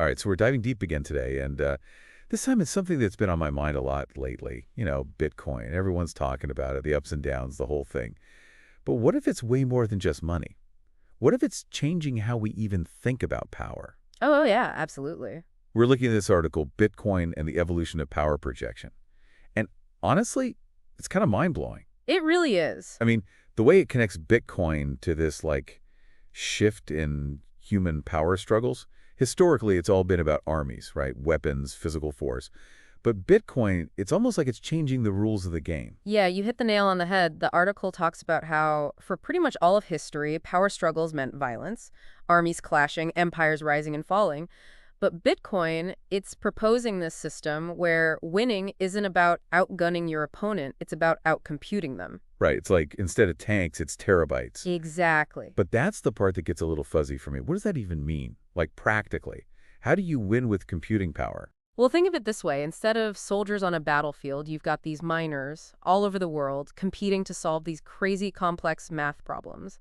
All right, so we're diving deep again today, and this time it's something that's been on my mind a lot lately. Bitcoin. Everyone's talking about it, the ups and downs, the whole thing. But what if it's way more than just money? What if it's changing how we even think about power? Oh, yeah, absolutely. We're looking at this article, Bitcoin and the Evolution of Power Projection. And honestly, it's kind of mind-blowing. It really is. I mean, the way it connects Bitcoin to this, shift in human power struggles, historically, it's all been about armies, right? Weapons, physical force. But Bitcoin, it's almost like it's changing the rules of the game. Yeah, you hit the nail on the head. The article talks about how, for pretty much all of history, power struggles meant violence, armies clashing, empires rising and falling. But Bitcoin, it's proposing this system where winning isn't about outgunning your opponent, it's about outcomputing them. Right, it's like instead of tanks, it's terabytes. Exactly. But that's the part that gets a little fuzzy for me. What does that even mean? Like practically, how do you win with computing power? Well, think of it this way. Instead of soldiers on a battlefield, you've got these miners all over the world competing to solve these crazy complex math problems.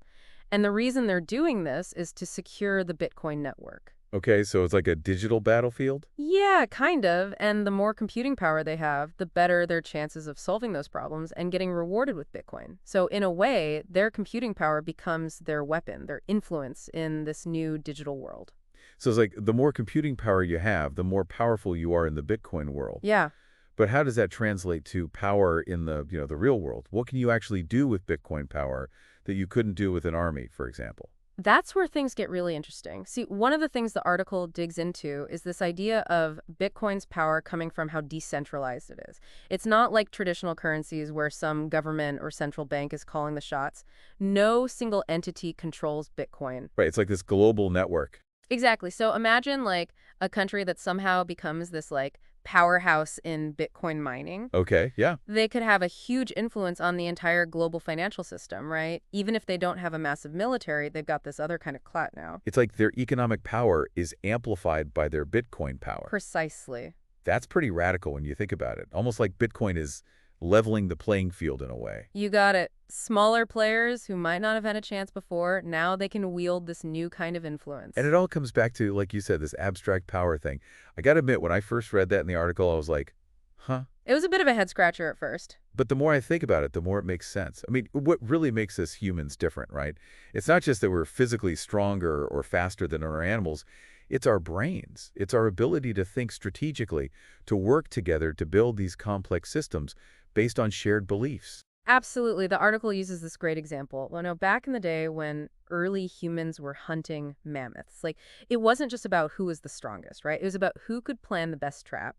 And the reason they're doing this is to secure the Bitcoin network. Okay, so it's like a digital battlefield? Yeah, kind of. And the more computing power they have, the better their chances of solving those problems and getting rewarded with Bitcoin. So in a way, their computing power becomes their weapon, their influence in this new digital world. So it's like the more computing power you have, the more powerful you are in the Bitcoin world. Yeah. But how does that translate to power in the real world? What can you actually do with Bitcoin power that you couldn't do with an army, for example? That's where things get really interesting. See, one of the things the article digs into is this idea of Bitcoin's power coming from how decentralized it is. It's not like traditional currencies where some government or central bank is calling the shots. No single entity controls Bitcoin. Right, it's like this global network. Exactly. So imagine like a country that somehow becomes this like powerhouse in Bitcoin mining. Okay, yeah. They could have a huge influence on the entire global financial system, right? Even if they don't have a massive military, they've got this other kind of clout now. It's like their economic power is amplified by their Bitcoin power. Precisely. That's pretty radical when you think about it. Almost like Bitcoin is leveling the playing field in a way. You got it. Smaller players who might not have had a chance before, now they can wield this new kind of influence. And it all comes back to, like you said, this abstract power thing. I got to admit, when I first read that in the article, I was like, huh? It was a bit of a head scratcher at first. But the more I think about it, the more it makes sense. I mean, what really makes us humans different, right? It's not just that we're physically stronger or faster than other animals. It's our brains. It's our ability to think strategically, to work together to build these complex systems based on shared beliefs. Absolutely. The article uses this great example. Well, no, back in the day when early humans were hunting mammoths, like it wasn't just about who was the strongest, right? It was about who could plan the best trap,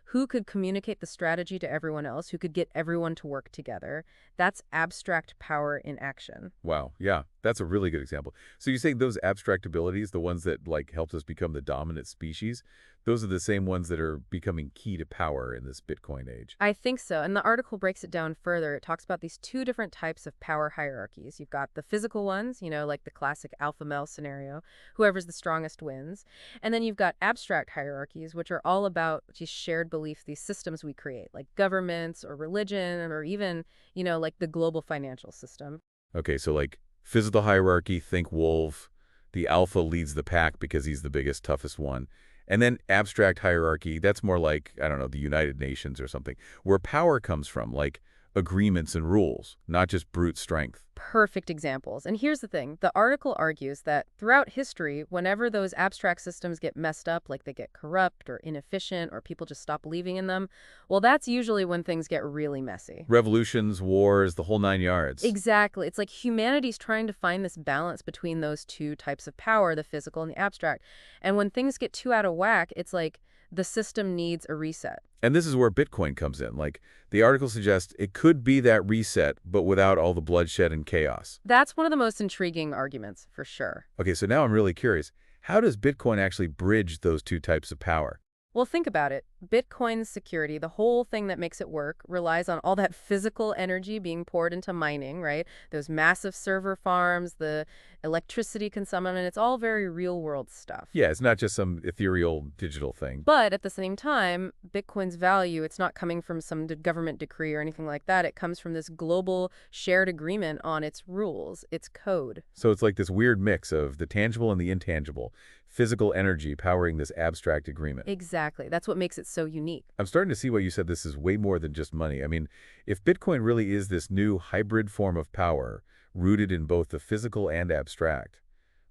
who could communicate the strategy to everyone else, who could get everyone to work together. That's abstract power in action. Wow, yeah, that's a really good example. So you say those abstract abilities, the ones that helped us become the dominant species, those are the same ones that are becoming key to power in this Bitcoin age. I think so. And the article breaks it down further. It talks about these two different types of power hierarchies. You've got the physical ones, like the classic alpha male scenario, whoever's the strongest wins. And then you've got abstract hierarchies, which are all about just shared belief, these systems we create, like governments or religion or even, like the global financial system. Okay, so like physical hierarchy, think wolf. The alpha leads the pack because he's the biggest, toughest one. And then abstract hierarchy, that's more like, I don't know, the United Nations or something, where power comes from, like agreements and rules, not just brute strength. Perfect examples. And here's the thing. The article argues that throughout history, whenever those abstract systems get messed up, like they get corrupt or inefficient or people just stop believing in them, well, that's usually when things get really messy. Revolutions, wars, the whole 9 yards. Exactly. It's like humanity's trying to find this balance between those two types of power, the physical and the abstract. And when things get too out of whack, it's like the system needs a reset. And this is where Bitcoin comes in. Like, the article suggests it could be that reset, but without all the bloodshed and chaos. That's one of the most intriguing arguments, for sure. Okay, so now I'm really curious. How does Bitcoin actually bridge those two types of power? Well, think about it. Bitcoin's security, the whole thing that makes it work, relies on all that physical energy being poured into mining, right? Those massive server farms, the electricity consumption, and it's all very real-world stuff. Yeah, it's not just some ethereal digital thing. But at the same time, Bitcoin's value, it's not coming from some government decree or anything like that. It comes from this global shared agreement on its rules, its code. So it's like this weird mix of the tangible and the intangible. physical energy powering this abstract agreement. Exactly. That's what makes it so unique. I'm starting to see why you said this is way more than just money. I mean, if Bitcoin really is this new hybrid form of power, rooted in both the physical and abstract,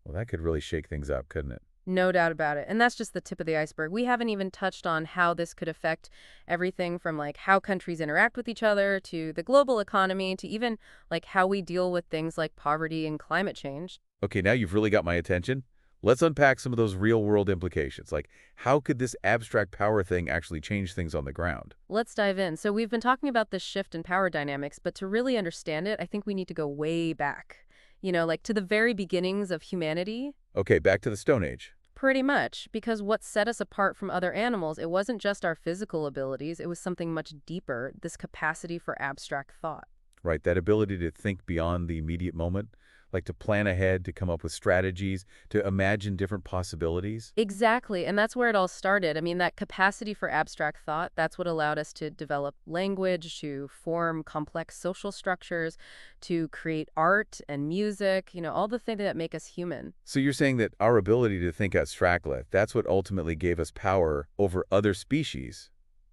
well, that could really shake things up, couldn't it? No doubt about it. And that's just the tip of the iceberg. We haven't even touched on how this could affect everything from like how countries interact with each other to the global economy to even like how we deal with things like poverty and climate change. Okay, now you've really got my attention. Let's unpack some of those real-world implications. Like, how could this abstract power thing actually change things on the ground? Let's dive in. So we've been talking about this shift in power dynamics, but to really understand it, I think we need to go way back. Like to the very beginnings of humanity. Okay, back to the Stone Age. Pretty much, because what set us apart from other animals, it wasn't just our physical abilities, it was something much deeper, this capacity for abstract thought. Right, that ability to think beyond the immediate moment, like to plan ahead, to come up with strategies, to imagine different possibilities. Exactly, and that's where it all started. I mean, that capacity for abstract thought, that's what allowed us to develop language, to form complex social structures, to create art and music, all the things that make us human. So you're saying that our ability to think abstractly, that's what ultimately gave us power over other species,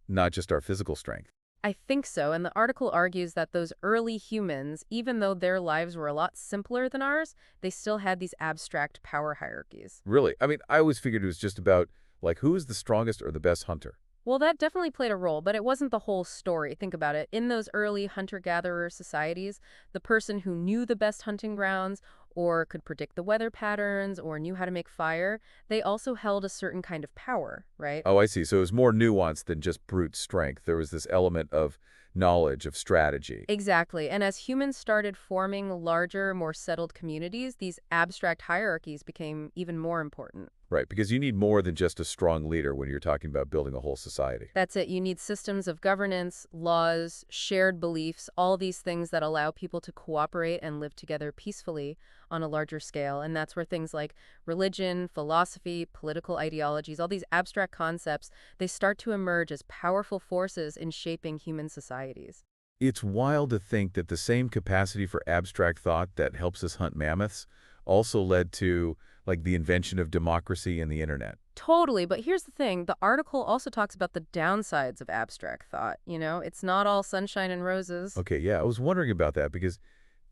not just our physical strength. I think so, and the article argues that those early humans, even though their lives were a lot simpler than ours, they still had these abstract power hierarchies. Really? I mean, I always figured it was just about, like, who is the strongest or the best hunter? Well, that definitely played a role, but it wasn't the whole story. Think about it. In those early hunter-gatherer societies, the person who knew the best hunting grounds or could predict the weather patterns or knew how to make fire, they also held a certain kind of power, right? Oh, I see. So it was more nuanced than just brute strength. There was this element of knowledge, of strategy. Exactly. And as humans started forming larger, more settled communities, these abstract hierarchies became even more important. Right, because you need more than just a strong leader when you're talking about building a whole society. That's it. You need systems of governance, laws, shared beliefs, all these things that allow people to cooperate and live together peacefully on a larger scale. And that's where things like religion, philosophy, political ideologies, all these abstract concepts, they start to emerge as powerful forces in shaping human societies. It's wild to think that the same capacity for abstract thought that helps us hunt mammoths also led to, like, the invention of democracy and the internet. Totally, but here's the thing. The article also talks about the downsides of abstract thought. It's not all sunshine and roses. Okay, yeah, I was wondering about that because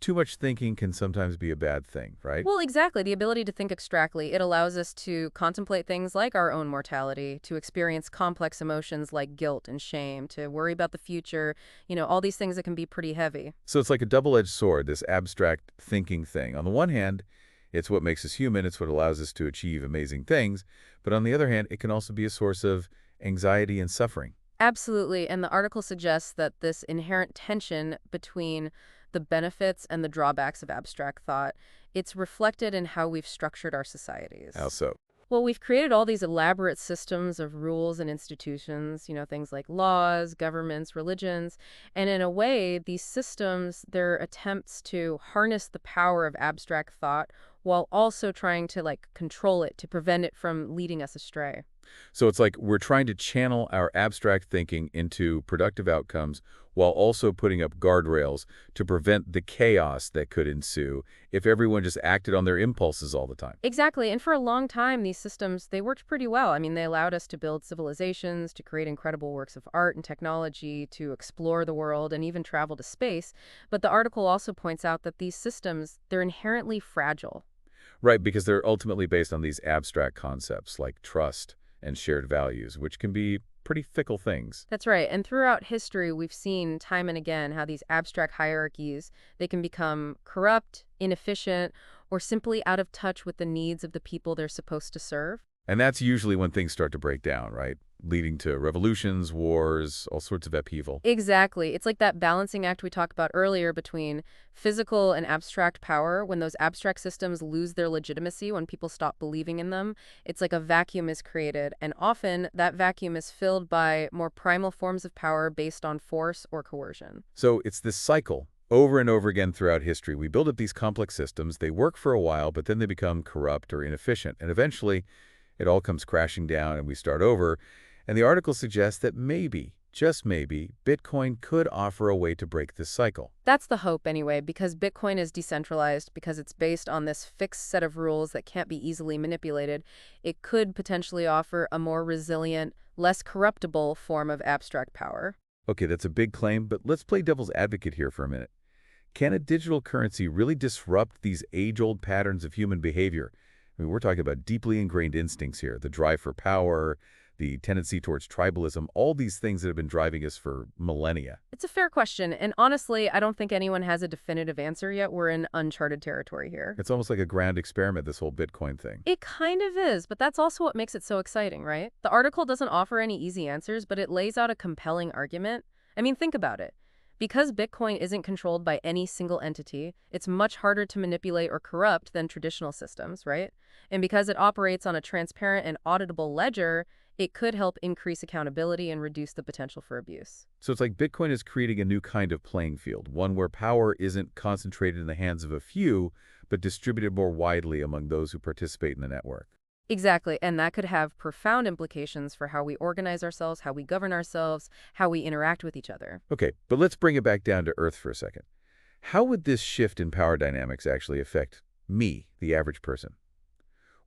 too much thinking can sometimes be a bad thing, right? Well, exactly. The ability to think abstractly, it allows us to contemplate things like our own mortality, to experience complex emotions like guilt and shame, to worry about the future, all these things that can be pretty heavy. So it's like a double-edged sword, this abstract thinking thing. On the one hand, it's what makes us human, it's what allows us to achieve amazing things, but on the other hand, it can also be a source of anxiety and suffering. Absolutely, and the article suggests that this inherent tension between the benefits and the drawbacks of abstract thought, it's reflected in how we've structured our societies. How so? Well, we've created all these elaborate systems of rules and institutions, things like laws, governments, religions. And in a way, these systems, they're attempts to harness the power of abstract thought while also trying to control it to prevent it from leading us astray. So it's like we're trying to channel our abstract thinking into productive outcomes while also putting up guardrails to prevent the chaos that could ensue if everyone just acted on their impulses all the time. Exactly. And for a long time, these systems, they worked pretty well. I mean, they allowed us to build civilizations, to create incredible works of art and technology, to explore the world, and even travel to space. But the article also points out that these systems, they're inherently fragile. Right, because they're ultimately based on these abstract concepts like trust and shared values, which can be pretty fickle things. That's right. And throughout history, we've seen time and again how these abstract hierarchies, they can become corrupt, inefficient, or simply out of touch with the needs of the people they're supposed to serve. And that's usually when things start to break down, right? Leading to revolutions, wars, all sorts of upheaval. Exactly. It's like that balancing act we talked about earlier between physical and abstract power. When those abstract systems lose their legitimacy, when people stop believing in them, it's like a vacuum is created. And often that vacuum is filled by more primal forms of power based on force or coercion. So it's this cycle. Over and over again throughout history, we build up these complex systems. They work for a while, but then they become corrupt or inefficient. And eventually, it all comes crashing down and we start over. And the article suggests that maybe, just maybe, Bitcoin could offer a way to break this cycle. That's the hope anyway, because Bitcoin is decentralized, because it's based on this fixed set of rules that can't be easily manipulated. It could potentially offer a more resilient, less corruptible form of abstract power. Okay, that's a big claim, but let's play devil's advocate here for a minute. Can a digital currency really disrupt these age-old patterns of human behavior? I mean, we're talking about deeply ingrained instincts here, the drive for power, the tendency towards tribalism, all these things that have been driving us for millennia. It's a fair question, and honestly, I don't think anyone has a definitive answer yet. We're in uncharted territory here. It's almost like a grand experiment, this whole Bitcoin thing. It kind of is, but that's also what makes it so exciting, right? The article doesn't offer any easy answers, but it lays out a compelling argument. I mean, think about it. Because Bitcoin isn't controlled by any single entity, it's much harder to manipulate or corrupt than traditional systems, right? And because it operates on a transparent and auditable ledger, it could help increase accountability and reduce the potential for abuse. So it's like Bitcoin is creating a new kind of playing field, one where power isn't concentrated in the hands of a few, but distributed more widely among those who participate in the network. Exactly, and that could have profound implications for how we organize ourselves, how we govern ourselves, how we interact with each other. Okay, but let's bring it back down to earth for a second. How would this shift in power dynamics actually affect me, the average person?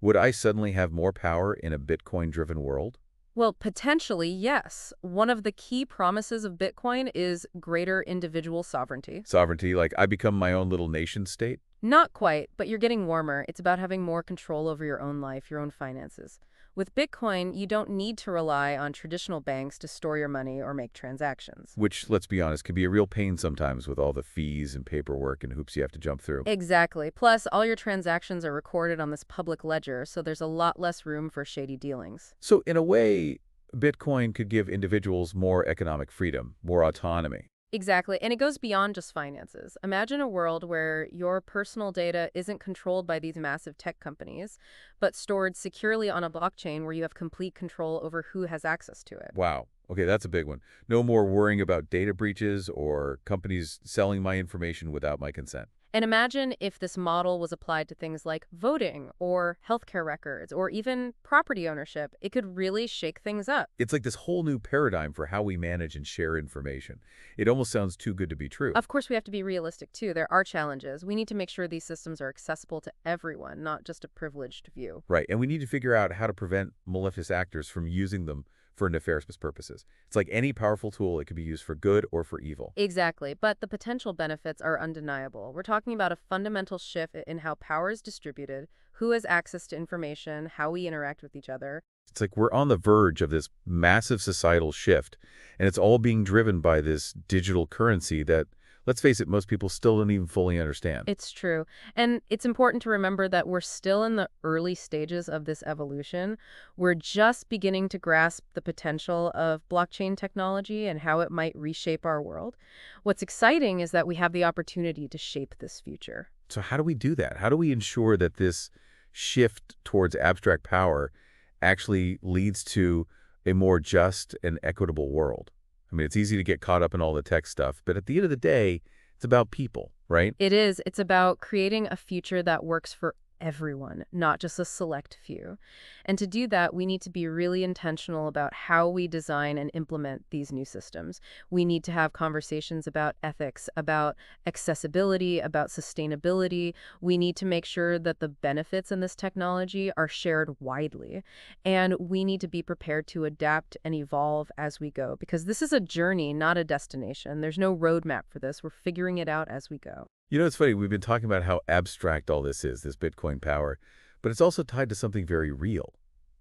Would I suddenly have more power in a Bitcoin-driven world? Well, potentially, yes. One of the key promises of Bitcoin is greater individual sovereignty. Sovereignty, like I become my own little nation state? Not quite, but you're getting warmer. It's about having more control over your own life, your own finances. With Bitcoin, you don't need to rely on traditional banks to store your money or make transactions. Which, let's be honest, can be a real pain sometimes with all the fees and paperwork and hoops you have to jump through. Exactly. Plus, all your transactions are recorded on this public ledger, so there's a lot less room for shady dealings. So in a way, Bitcoin could give individuals more economic freedom, more autonomy. Exactly, and it goes beyond just finances. Imagine a world where your personal data isn't controlled by these massive tech companies, but stored securely on a blockchain where you have complete control over who has access to it. Wow. Okay, that's a big one. No more worrying about data breaches or companies selling my information without my consent. And imagine if this model was applied to things like voting or healthcare records or even property ownership. It could really shake things up. It's like this whole new paradigm for how we manage and share information. It almost sounds too good to be true. Of course, we have to be realistic, too. There are challenges. We need to make sure these systems are accessible to everyone, not just a privileged few. Right, and we need to figure out how to prevent malicious actors from using them for nefarious purposes. It's like any powerful tool, it could be used for good or for evil. Exactly, but the potential benefits are undeniable. We're talking about a fundamental shift in how power is distributed, who has access to information, how we interact with each other. It's like we're on the verge of this massive societal shift, and it's all being driven by this digital currency that, let's face it, most people still don't even fully understand. It's true. And it's important to remember that we're still in the early stages of this evolution. We're just beginning to grasp the potential of blockchain technology and how it might reshape our world. What's exciting is that we have the opportunity to shape this future. So how do we do that? How do we ensure that this shift towards abstract power actually leads to a more just and equitable world? I mean, it's easy to get caught up in all the tech stuff, but at the end of the day, it's about people, right? It is. It's about creating a future that works for everyone, not just a select few. And to do that, we need to be really intentional about how we design and implement these new systems. We need to have conversations about ethics, about accessibility, about sustainability. We need to make sure that the benefits in this technology are shared widely. And we need to be prepared to adapt and evolve as we go, because this is a journey, not a destination. There's no roadmap for this. We're figuring it out as we go. You know, it's funny, we've been talking about how abstract all this is, this Bitcoin power, but it's also tied to something very real.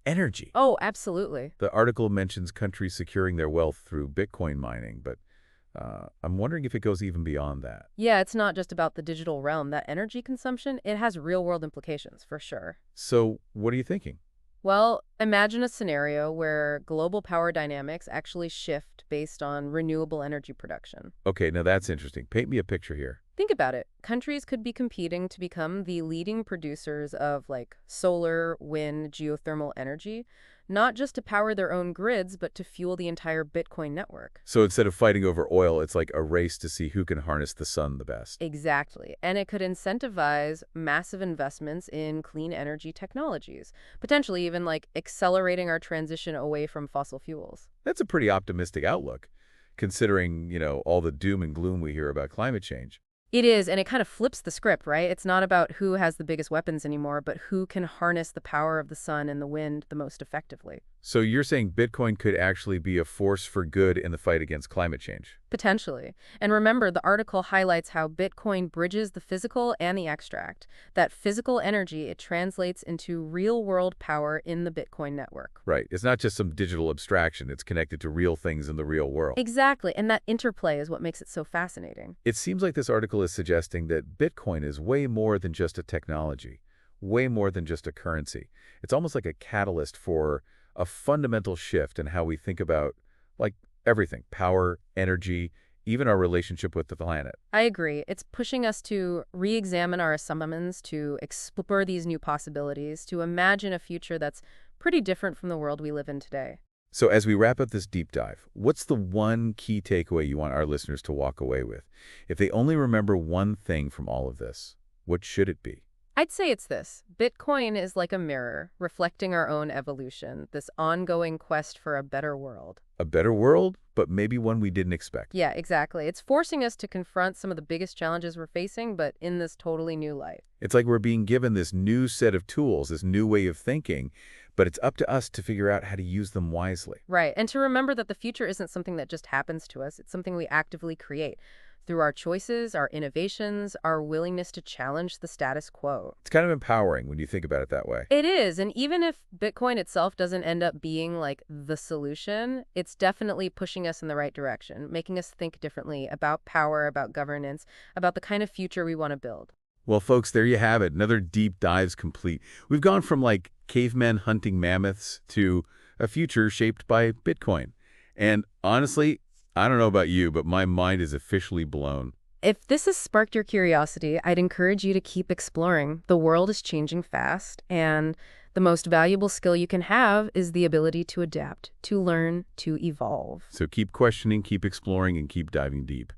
Energy. Oh, absolutely. The article mentions countries securing their wealth through Bitcoin mining, but I'm wondering if it goes even beyond that. Yeah, it's not just about the digital realm. That energy consumption, it has real-world implications, for sure. So what are you thinking? Well, imagine a scenario where global power dynamics actually shift based on renewable energy production. Okay, now that's interesting. Paint me a picture here. Think about it. Countries could be competing to become the leading producers of like solar, wind, geothermal energy, not just to power their own grids, but to fuel the entire Bitcoin network. So instead of fighting over oil, it's like a race to see who can harness the sun the best. Exactly. And it could incentivize massive investments in clean energy technologies, potentially even like accelerating our transition away from fossil fuels. That's a pretty optimistic outlook. considering, all the doom and gloom we hear about climate change. It is, and it kind of flips the script, right? It's not about who has the biggest weapons anymore, but who can harness the power of the sun and the wind the most effectively. So you're saying Bitcoin could actually be a force for good in the fight against climate change? Potentially. And remember, the article highlights how Bitcoin bridges the physical and the abstract. That physical energy, it translates into real-world power in the Bitcoin network. Right. It's not just some digital abstraction. It's connected to real things in the real world. Exactly, and that interplay is what makes it so fascinating. It seems like this article is suggesting that Bitcoin is way more than just a technology, way more than just a currency. It's almost like a catalyst for a fundamental shift in how we think about, like, everything: power, energy, even our relationship with the planet. I agree. It's pushing us to re-examine our assumptions, to explore these new possibilities, to imagine a future that's pretty different from the world we live in today. So as we wrap up this deep dive, what's the one key takeaway you want our listeners to walk away with? If they only remember one thing from all of this, what should it be? I'd say it's this. Bitcoin is like a mirror, reflecting our own evolution, this ongoing quest for a better world. A better world, but maybe one we didn't expect. Yeah, exactly. It's forcing us to confront some of the biggest challenges we're facing, but in this totally new light. It's like we're being given this new set of tools, this new way of thinking, but it's up to us to figure out how to use them wisely. Right, and to remember that the future isn't something that just happens to us. It's something we actively create through our choices, our innovations, our willingness to challenge the status quo. It's kind of empowering when you think about it that way. It is, and even if Bitcoin itself doesn't end up being like the solution, it's definitely pushing us in the right direction, making us think differently about power, about governance, about the kind of future we want to build. Well, folks, there you have it. Another deep dive's complete. We've gone from like cavemen hunting mammoths to a future shaped by Bitcoin. And honestly, I don't know about you, but my mind is officially blown. If this has sparked your curiosity, I'd encourage you to keep exploring. The world is changing fast, and the most valuable skill you can have is the ability to adapt, to learn, to evolve. So keep questioning, keep exploring, and keep diving deep.